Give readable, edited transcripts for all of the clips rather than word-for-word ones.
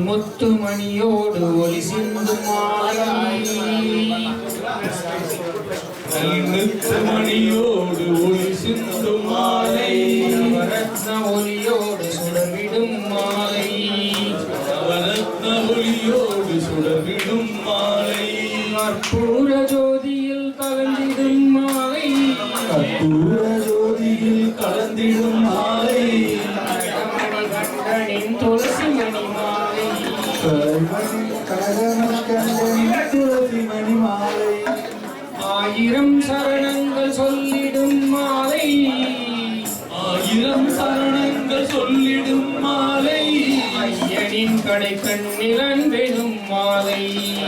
முத்து மணியோடு ஒளி சிந்து மாலை முத்து மணியோடு ஒளி சிந்து மாலை ரத்ன ஒளியோடு சுடர்விடும் மாலை ரத்ன ஒளியோடு சுடர்விடும் மாலை கற்பூர ஜோதியில் கலந்திடும் மாலை கற்பூர ஜோதியில் கலந்திடும் மாலை கண்டனின் துளசி மணி மாலை துளசி மணி மாலை ஆயிரம் சரணங்கள் சொல்லிடும் மாலை ஆயிரம் சரணங்கள் சொல்லிடும் மாலை ஐயனின் கடை கண்ணில் அன்பெனும் மாலை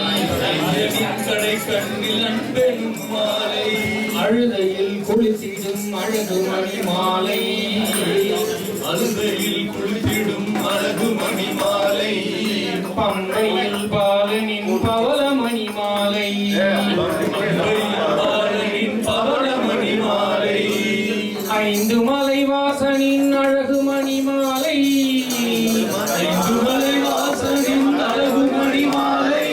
ஐயனின் கடை கண்ணில் அன்பெனும் மாலை அழுதையில் குளித்திடும் அழகு மணி மாலை அழுதையில் குளித்திடும் அழகு மணி மாலை பம்பையில் பாலனின் பவள மணி மாலை பாலனின் பவள மணி மாலை ஐந்து மலை வாசனின் அழகு மணி மாலை ஐந்து மலை வாசனின் அழகு மணி மாலை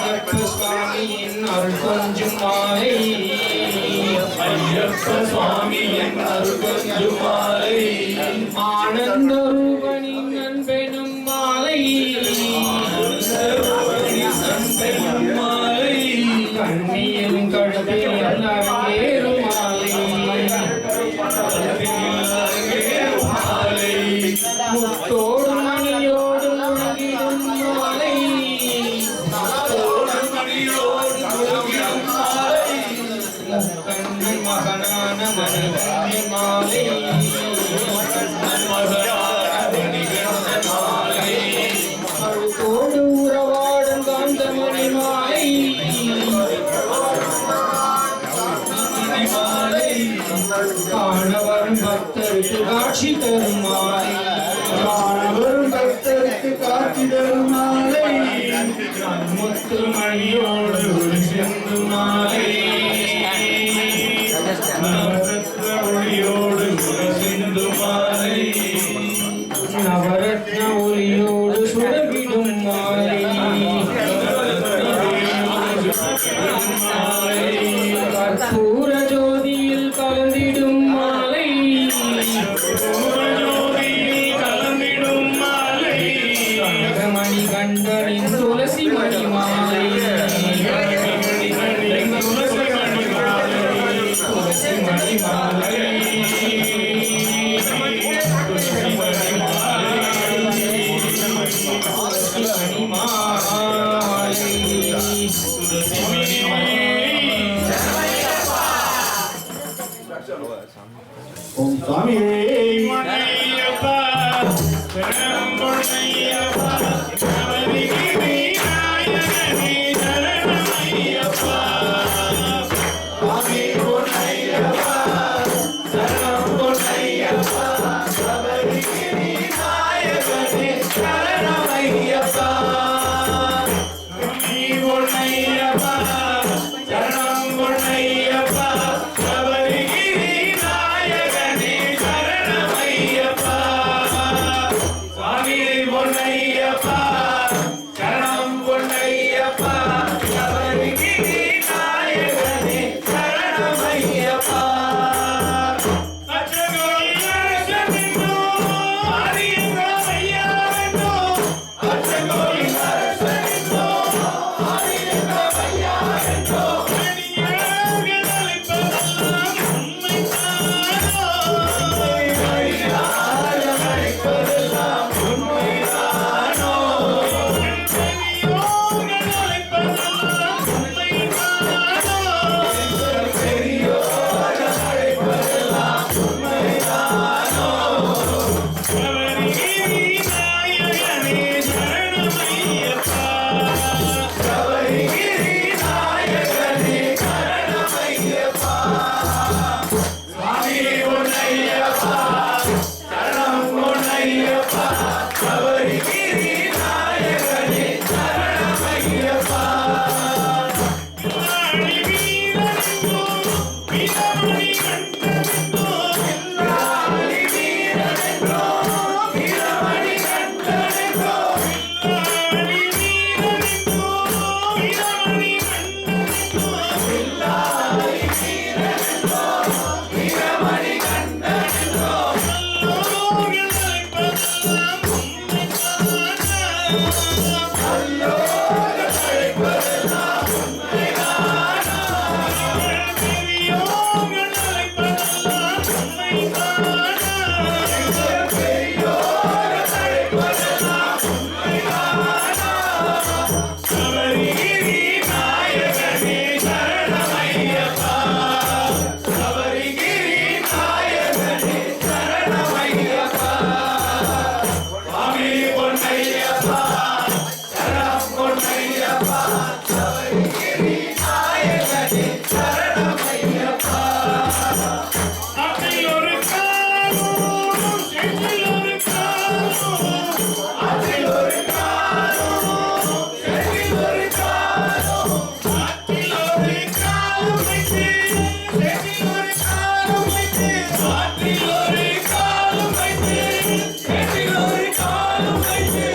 ஐயப்ப சுவாமியின் அருள் கொஞ்சம் மாலை ஐயப்ப சுவாமியின் அருள் கொஞ்சம் மாலை ஆனந்த ரூபனின் அன்பெனும் மாலை அன்பெனும் மாலை கண்ணியின் கழுத்தில் ஏறும் மாலை மாலை முத்தோடு மணியோடு முழங்கிடும் மாலை மணியோடு முழங்கிடும் மாலை கண்ணி மகனான மணிகண்டி மாலை அழுத்தோடு உறவாடும் காந்தமணி மாலை காணவரும் பக்தருக்கு காட்சி தரும் மாலை காணவரும் பக்தருக்கு காட்சி தரும் மாலை முத்து மணியோடு ஒரு செந்து மாலை நவரத்ன ஒளியோடு ஒரு சிந்து மாலை நவரத்ன ஒளியோடு சுடர்விடும் மாலை கற்பூர ஜோதியில் கலந்திடும் மாலை கலந்திடும் மாலை மணி கண்டனின் துளசி மணி மாலை துளசி மணி மாலை மணி ஓம் சுவாமியே ஆற்றில் ஒரு காலம் வைத்து கேட்டில் ஒரு காலம் வைத்து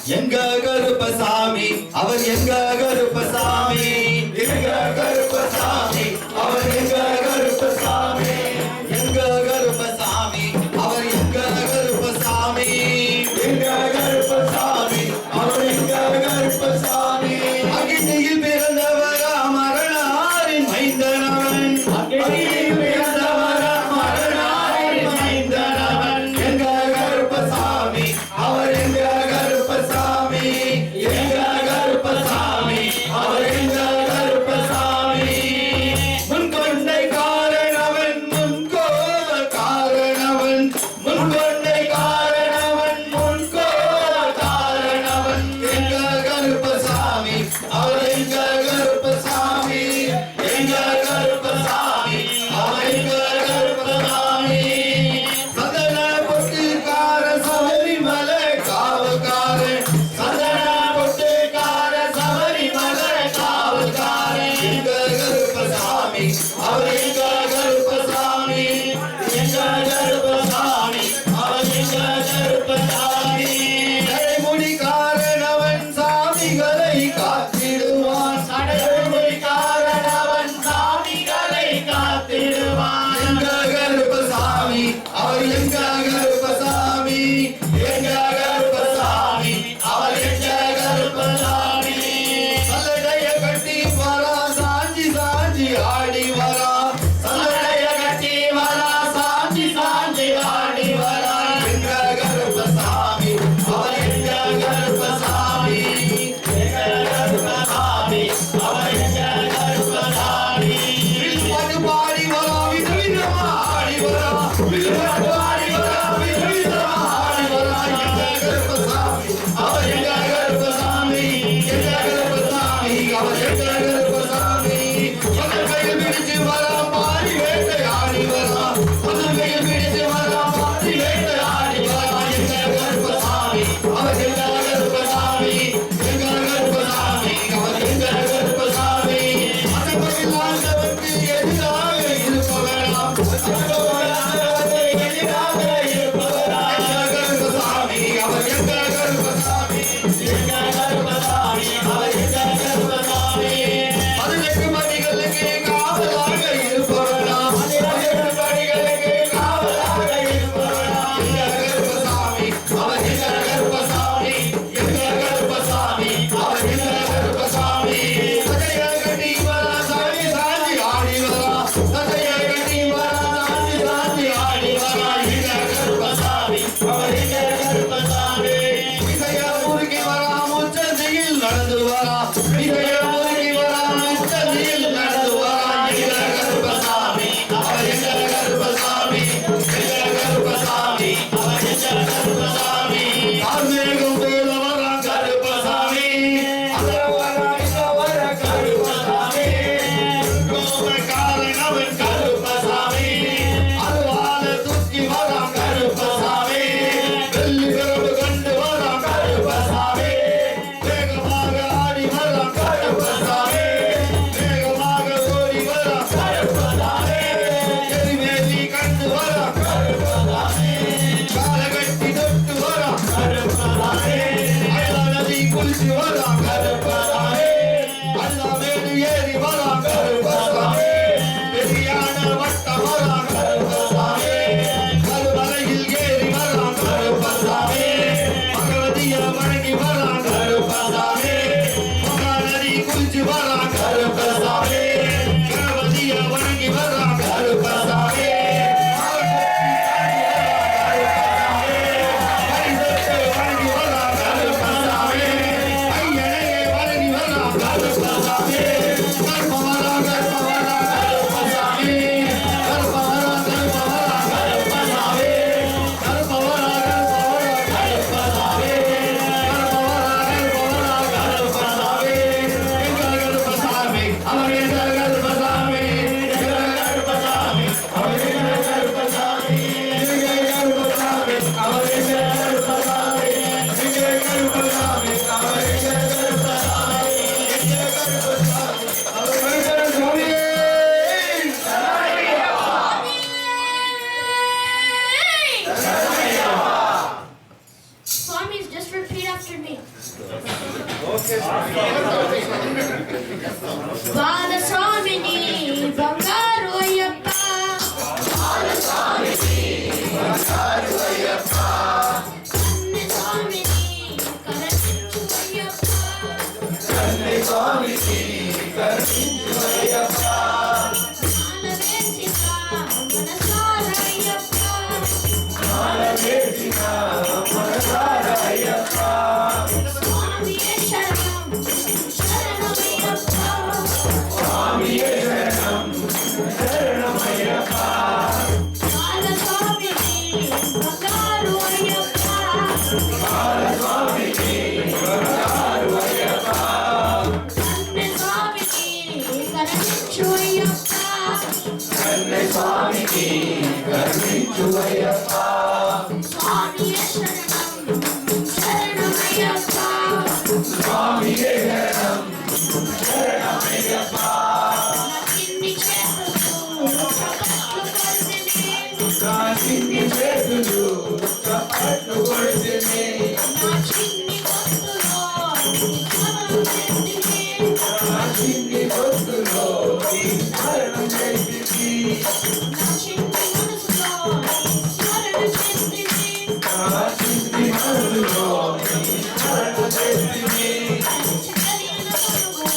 எங்க கருப்பசாமி அவர் எங்க கருப்பசாமி எங்க கருப்பசாமி அவர் எங்க கருப்பசாமி எங்க கருப்பசாமி அவர் எங்க கருப்பசாமி எங்க கருப்பசாமி அவர் எங்க கருப்பசாமி அகிட்டியில் பிறந்தவரா மரணாரின் மைந்தனவன் அகிட்டியில் பிறந்தவரா மரணாரின் மைந்தனவன் எங்க கருப்பசாமி அவர் எங்க கருப்பசாமி எங்க கருப்பசாமி அவர் எங்க கருப்பசாமி, எங்க கருப்பசாமி, அவர் எங்க கருப்பசாமி. சந்தன பொட்டுக்கார சபரிமலை காவல்காரன், சந்தன பொட்டுக்கார சபரிமலை காவல்காரன். எங்க கருப்பசாமி, அவர் எங்க கருப்பசாமி, எங்க கருப்பசாமி, அவர் எங்க கருப்பசாமி. தலைமுடிக்காரன் அவன் சாமிகளை காத்திடுவான், தலைமுடிக்காரன் அவன் சாமிகளை காத்திடுவான். எங்க கருப்பசாமி, அவர் எங்க கருப்பசாமி, எங்க கருப்பசாமி, அவர் எங்க கருப்பசாமி. சல்லடைய கட்டி வரா, சாஞ்சி சாஞ்சி ஆடி வரா, சல்லடைய கட்டி வரா, சாஞ்சி சாஞ்சி ஆடி வரா. எங்க கருப்பசாமி, அவர் எங்க கருப்பசாமி, எங்க கருப்பசாமி, அவர் எங்க கருப்பசாமி. வில்லுப்பாட்டு பாடி வரா, விதவிதமா ஆடி வரா, வில்லுப்பாட்டு பாடி வரா, விதவிதமா ஆடி வரா. எங்க கருப்பசாமி, அவர் எங்க கருப்பசாமி, எங்க கருப்பசாமி, அவர் எங்க கருப்பசாமி. மதம் கையில் பிடிச்சு வரா, மாறி வேட்டையாடி வரா, மதம் கையில் பிடிச்சு வரா, மாறி வேட்டையாடி வரா. எங்க கருப்பசாமி, அவர் எங்க கருப்பசாமி, எங்க கருப்பசாமி, அவர் எங்க கருப்பசாமி. மதமில்லாதவனுக்கு எதிராக இருப்பவனாம், மதமில்லாதவனுக்கு எதிராக இருப்பவனாம். எங்க கருப்பசாமி, அவர் எங்க கருப்பசாமி, எங்க கருப்பசாமி, அவர் எங்க கருப்பசாமி. 18 மணிகளுக்கு காவலாக இருப்பவனாம், 18 மணிகளுக்கு காவலாக இருப்பவனாம். எங்க கருப்பசாமி, அவர் எங்க கருப்பசாமி, எங்க கருப்பசாமி, அவர் எங்க கருப்பசாமி. சதைய கட்டி வரா, சாஞ்சி சாஞ்சி ஆடி வரா, சதைய கட்டி வரா, சாஞ்சி சாஞ்சி ஆடி வரா. எங்க கருப்பசாமி, அவர் எங்க கருப்பசாமி. இசைய முறுக்கி வரா, முச்சந்தியில் நடந்து வரா, இசைய முறுக்கி வரா, முச்சந்தியில் நடந்து வரா. எங்க கருப்பசாமி, அவர் எங்க கருப்பசாமி, எங்க கருப்பசாமி, அவர் எங்க கருப்பசாமி. கார்மேகம் போல வரா கருப்பசாமி, அங்க வரா, இங்க வர கருப்பசாமி. கோபக்காரன் அவன் கருப்பசாமி, அருவாள தூக்கி வரா கருப்பசாமி. வெள்ளி பிரபு கண்டு வரா கருப்பசாமி, வேகமாக ஆடி வரா கருப்பசாமி, வேகமாக ஓடி வரா கருப்பசாமி. எரிமேலி கண்டு வரா கருப்பசாமி, காலகட்டி தொட்டு வரா கருப்பசாமி. அயலா நதி குளிச்சு வரா கருப்பசாமி, அல்லாமேடு ஏறி வரா கருப்பசாமி. பெரியான வட்டம் வரா கருப்பசாமி, கருமலையில் ஏறி வரா கருப்பசாமி. பகவதிய வணங்கி வரா கருப்பசாமி, மகாநதி குளிச்சு வரா கருப்பசாமி, கணபதிய வணங்கி வரா கருப்பசாமி. வணங்கி வரா கருப்பசாமி, ஐயனையே வணங்கி வரா கருப்பசாமி. கருப்பவரா கருப்பவரா கருப்பசாமி, கருப்பவரா கருப்பவரா கருப்பசாமி, கருப்பவரா கருப்பவரா கருப்பசாமி, கருப்பவரா கருப்பவரா கருப்பசாமி. எங்க கருப்பசாமி, அவர் எங்க கருப்பசாமி, எங்க கருப்பசாமி, அவர் எங்க கருப்பசாமி, எங்க கருப்பசாமி, அவர் எங்க கருப்பசாமி, எங்க கருப்பசாமி, அவர் எங்க கருப்பசாமி, எங்க கருப்பசாமி, அவர் எங்க Karuppasamy. Swamis, just repeat after me. Balaswamini, Bangaru Ayyappa. Balaswamini, Bangaru Ayyappa. Kanni Swamini, Karanchu Ayyappa. Kanni Swamini, Karanchu Ayyappa. Malavesika, Manasara Ayyappa. Malavesika, Manasara Ayyappa. Swamiye Sharanam, Sharanam Ayyappa. Swamiye Sharanam, Sharanam Ayyappa. Balaswamini, Bangaru Ayyappa. Balaswamini, Bangaru Ayyappa. Ayyappa சுவாமியே சரணம் சரணம் ஐயப்பா சுவாமியே சரணம் சரணம் ஐயப்பா చిన్ని చేతులు చప్పట్లు కొడుతునే నా చిన్ని చేతులు చప్పట్లు కొడుతునే నా చిన్ని గొంతులో స్మరణ చేతిని నా చిన్ని గొంతులో నీ స్మరణ చేతిని నా చిన్ని మనసులో స్మరణ చేతిని నా చిన్ని మనసులో నీ స్మరణ చేతిని చక్కలిన పలుకు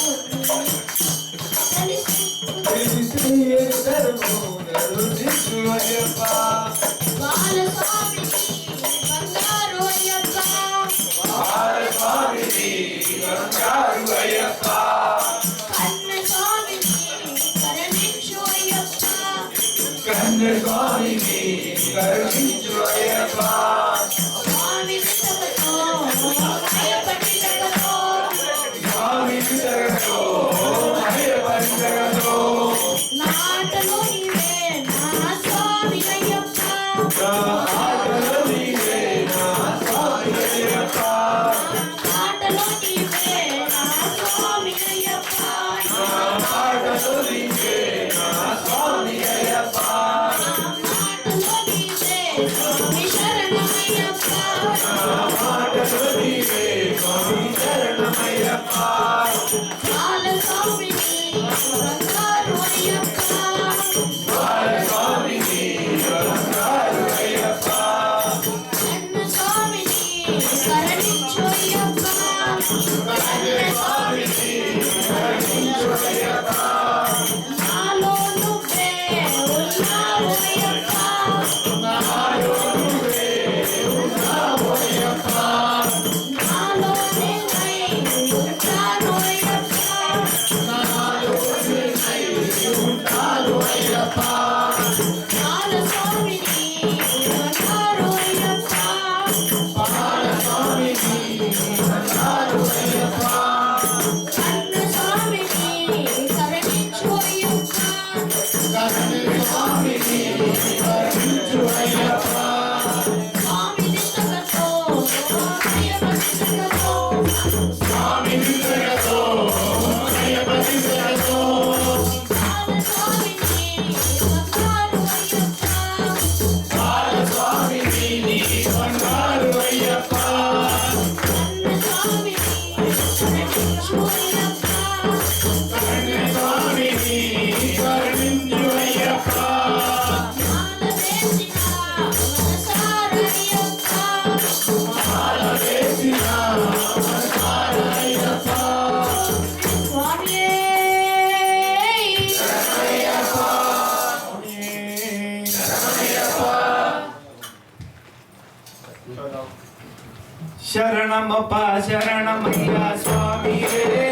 తెలిసి ఎరుగను నరునిచ్చు అయ్యప్పా బాలస్వామిని బంగారు అయ్యప్ప స్వామిని బంగారు అయ్యప్పా కన్న స్వామిని కరుణించు అయ్యప్ప కన్న స్వామిని కరుణించు అయ్యప్పా స్వామి వితకతో భయపడి జగతో స్వామిని జగతో అయ్యప్పని జగతో నాటలో నీవే నా స్వామి అయ్యప్ప నా ఆటలో నీవే నా స్వామి అయ్యప్ప నాటలో నీవే నా స్వామి అయ్యప్ప నా ఆటలో నీవే నా స్వామి అయ్యప్ప నాటలో నీవే స్వామి శరణమయ్యప్ప ఆటలో నీవే స్వామి శరణమయ్యప్ప బాలస్వామిని బంగారు అయ్యప్ప స్వామిని బంగారు అయ్యప్ప కన్న స్వామిని కరుణించు అయ్యప్ప కన్న స్వామిని కరుణించు అయ్యప్ప నాలో నువ్వే ఉన్నావు అయ్యప్ప నాలో నేనై ఉంటాను అయ్యప్ప బాలస్వామిని బంగారు అయ్యప్ప కన్న స్వామిని కరుణించు అయ్యప్ప స్వామి దిశకతో అయ్యప్ప దిశకతో బాలస్వామిని బంగారు అయ్యప్ప కన్న స్వామిని కరుణించు అయ్యప్ప మాలవేసిన మనసారయ్యప్ప స్వామియే శరణమప్ప శరణమయ్య స్వామియే